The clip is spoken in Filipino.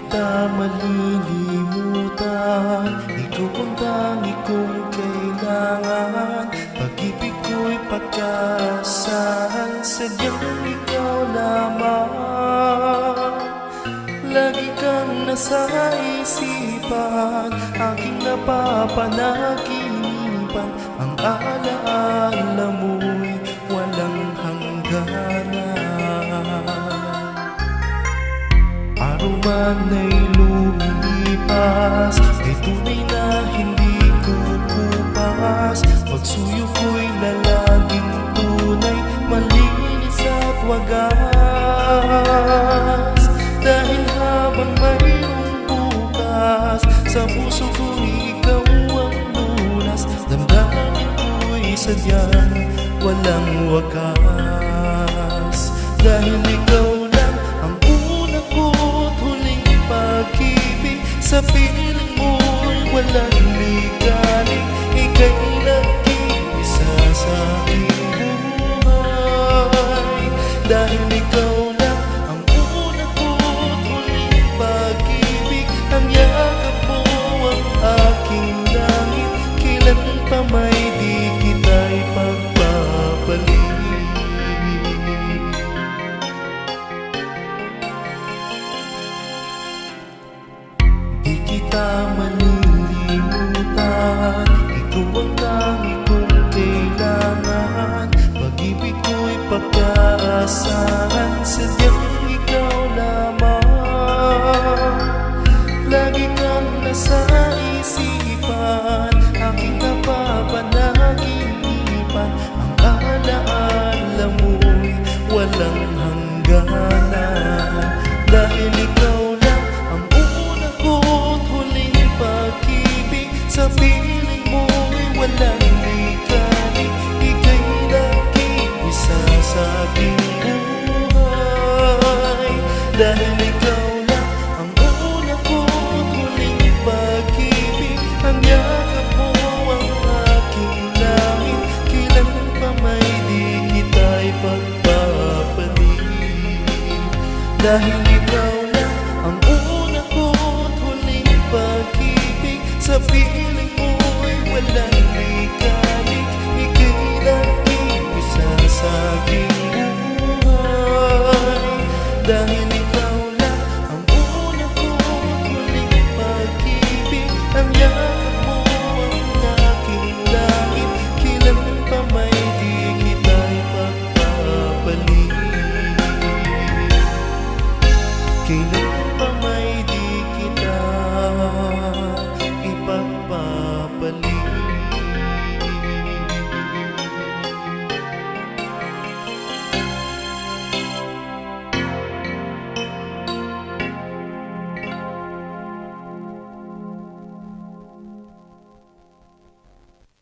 kita malilimutan. Ikaw ang tangi kong kailangan. Pag-ibig ko'y pagkaasahan, sadyang ikaw lamang. Lagi kang nasa isipan, aking napapanaginipan. Ang alaala mo'y walang hangganan. Araw man ay lumilipas, ay tunay na hindi kukupas. Pagsuyo ko'y lalaging tunay, malinis at wagas. Dahil habang mayroong bukas, sa puso ko'y ikaw ang lunas. Damdamin ko'y sadyang walang wakas. Dahil ikaw lang ang una ko't huling pag-ibig. Sa piling mo'y walang ligalig, ika'y nag-iisa sa aking buhay. Dahil ikaw lang ang una ko't huling pag-ibig. Ang yakap mo ang aking langit, kailan pa may di kita'y pagpapalit. Di kita malilimutan, ikaw ang tangi kong kailangan. Pag-ibig ko'y pagkaasahan, sadyang ikaw lamang. Lagi kang nasa isipan, aking napapanaginipan. Ang alaala mo'y walang hangganan. Dahil ikaw lang ang una ko't huling pag-ibig. Sa piling mo'y walang ligalig, ika'y nag-iisa sa aking buhay. Dahil ikaw lang ang una ko't huling pag-ibig. Ang yakap mo ang aking langit, kailan pa may di kita'y pagpapalit. Dahil ikaw lang ang una ko't huling pag-ibig. Sa piling